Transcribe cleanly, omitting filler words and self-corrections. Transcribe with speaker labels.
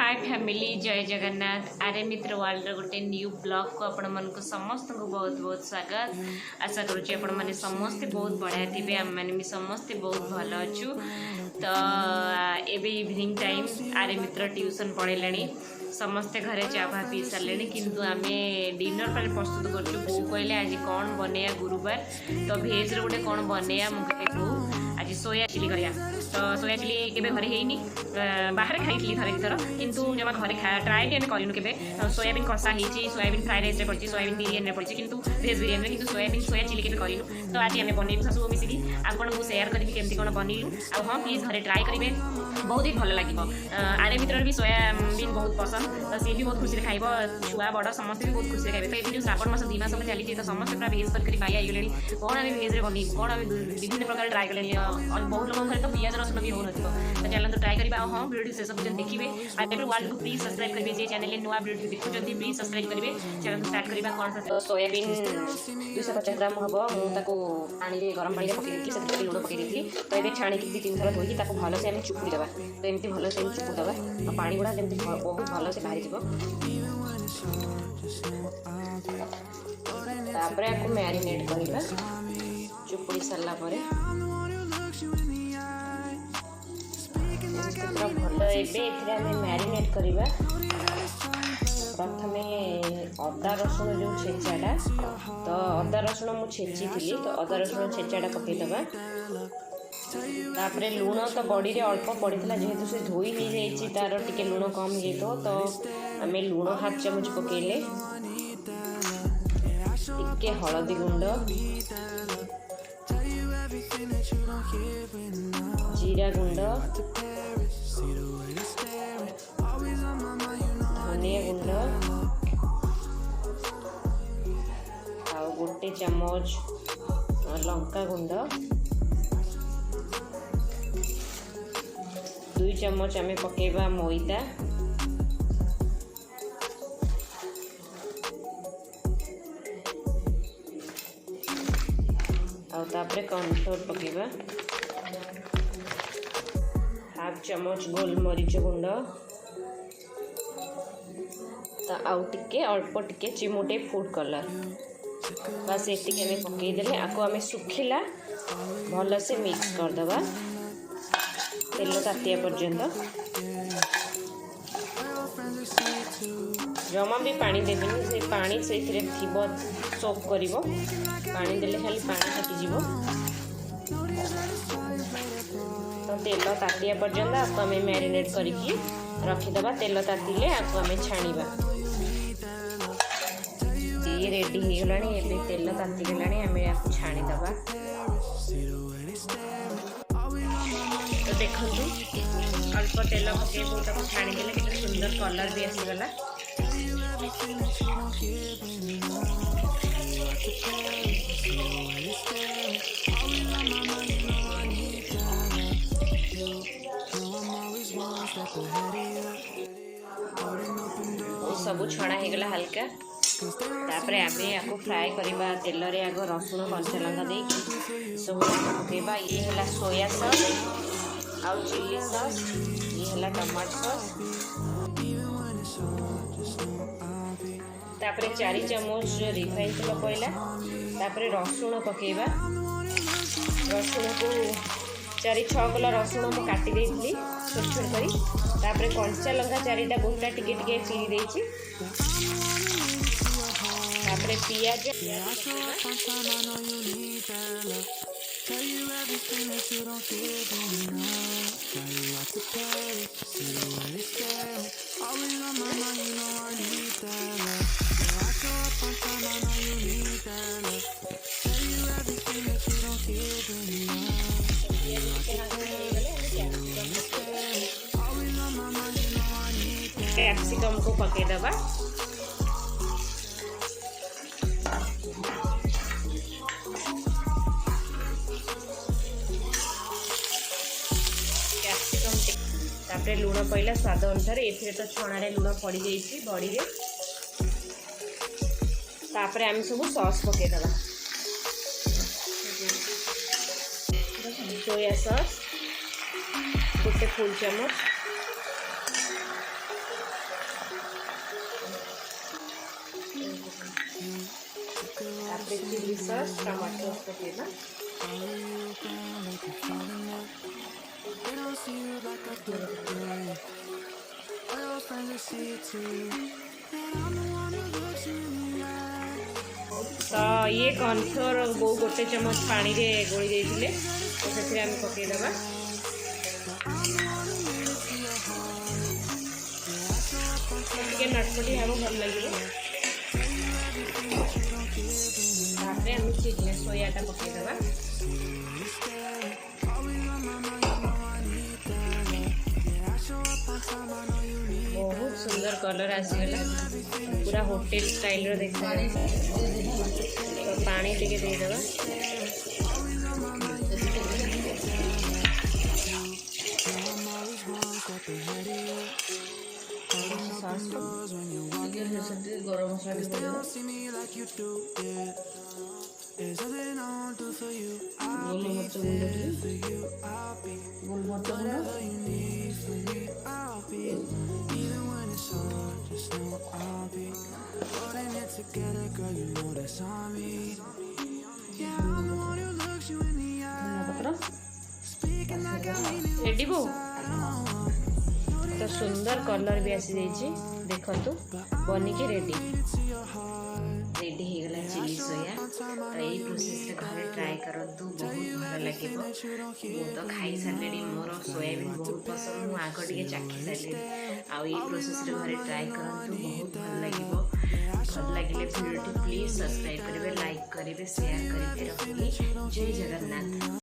Speaker 1: हाय family जय जगन्नाथ आरे मित्र world गोटे new blog को आपण मन को समस्त को बहुत बहुत स्वागत। आशा करुँच आपण मैंने समस्ते बहुत बढ़िया थे आम मैंने भी समस्ते बहुत भल अच्छु। तो एबे इवनिंग टाइम आरे मित्र ट्यूशन पढ़ेले समस्ते घरे चा भा पी सारे किंतु आम डिनर पर प्रस्तुत करूँ। बो कहले आज कौन बनैया गुरुवार तो भेज रे गोटे कौन बनैया मुझे बो आज सोया चिली करिया। तो सोया चिली केबे घरे हेनी बाहर खाई थरे थर किंतु जमा घरे ट्राए भी आम करूँ के सोयाबीन कषा होती सोयाबीन फ्राए राइस पड़ी सोयाबीन बिरियानी पड़ी किंतु भेज बिरियानी किंतु सोयाबीन सोया चिली के करूँ। तो आज आम बनैलु सब मिसिकी आपन को शेयर करी केमती कौन बनैलु आ हाँ प्लीज घरे ट्राए करेंगे बहुत ही भल लगे। आरे मित्र भी सोयाबीन बहुत पसंद तो सी भी बहुत खुशी खाइब छुआ बड़ समस्त भी बहुत खुशी खाइबे। तो ये जो श्रावण मास 2 मास चली तो समस्त पूरा भेज कर पाई आईगले कौन आम भेज बन कौन आम विभिन्न प्रकार ट्राए कले बहुत लोग घर तो पियाज रसुन भी हो तो चलो तो ट्राए करवा हाँ वीडियो से सब देखिए आगे वर्ल्ड को प्लीज सब्सक्राइब करेंगे जे चैनल नुआ वीडियो देखुं प्लीज सब्सक्राइब करेंगे। चलो स्टार्ट करवा कौन सा सोयाबीन 250 ग्राम हम मुझे पानी गरम पानी पकई से लुण पकई तो ये छाणी 2-3 थर धोई भल से आम चुपुड़ी देवा। तो एमती भल से चुपुड़ी देवा पानी गुड़ा जमी बहुत भल से बाहरी तापर आपको मैरिनेट करवा चुपुड़ी सारा भल एबे मैरिनेट करवा। प्रथमे अदा रसुण जो छेचाटा तो अदा रसुण मुझे छेची तो अदा रसुण छेचाटा पकईदबा। तापरे लुण तो बड़ी रे अल्प पड़ता जेहेतु से धोई हो जाए तार टिके लुण कम हो तो आम लुण हाफ चामच पकईले टिके हलदी गुंड जीरा गुंड धनिया गुंड आ गोटे चामच लंका गुंड 2 चामच आम पकेबा मैदा आउे कॉर्नफ्लोर पकेबा हाफ चामच गोलमरीच गुंड तो आउ टिके अल्प टिके चिमुटे फूड कलर बस ये आम पकईदे आपको आम सुखिला भल से मिक्स करदबा तेल तातिया पर्यंत जमा भी पानी देवेनि से पानी से सोक कर पानी देले खाली पानी फाटिज तो तेल तातिया पर्यंत आपको आम मैरिनेट करके रखीदबा। तेल तातिले आपको आम छाणीबा ये रेडी हो गला ए तेल तातिगला आम आपको छाणीदबा। तो देखो अल्प तेल पकड़ छाणीदे कि सुंदर कलर भी आसीगला। सब छणा हो गला हल्का तापर आम आपको फ्राए करवा तेल रे आग रसुण कंचा लंका दे सब पकेबा। ये है सोया सॉस आउ चिली सॉस ये है टमाटो सॉस तापर 4 चामच रिफाइन तेल पड़ला तापर रसुण पकेबा। रसुण को 4-6 कला रसुण मुझे काटी देती छोट छोट करी तापर कंचा लंका 4टा गोटा टिके टिके चिरी देछि तापर पियाज कैप्सिकम को पकेदबा। तापर लुण पड़ला स्वाद अनुसार ए तो छणारे लुण पड़ जाइए बड़ी रे तापर आम सब सॉस पकेदबा। सोया सॉस गोटे फुल चामच चिली सॉस टमाटो सॉस पकेला तो ये कॉर्नफ्लोर बो गोटे चमच पानी रे गोली देइथिले तो से आम पकई दबा ଟିକେ ନଟପଟି ହେବ ଭଲ ଲାଗିବ ତାପରେ ଆମେ ଚିଲି ସୋୟାଟା ପକେଇଦେବା ବହୁତ ସୁନ୍ଦର କଲର୍ ଆସିଗଲା ପୁରା ହୋଟେଲ ଷ୍ଟାଇଲର ଦେଖାଯାଉଛି ତ ପାଣି ଟିକେ ଦେଇଦେବା गरम मसाला रेडी बो तो सुंदर कलर भी आसी जाइए देखु बनिकी रेडी रेडी हो गला चिली सोया तो यही प्रोसेस घरे ट्राए करूँ बहुत भल लगे मु तो खाई सारे मोर सोयाबीन बहुत पसंद मुझे आग टे चाखी सारे आई प्रोसेस घरे ट्राए करूँ बहुत भल लगे भल लगे भिडियो प्लीज सब्सक्राइब करेंगे लाइक करेंगे शेयर करेंगे रखिए जय जगन्नाथ।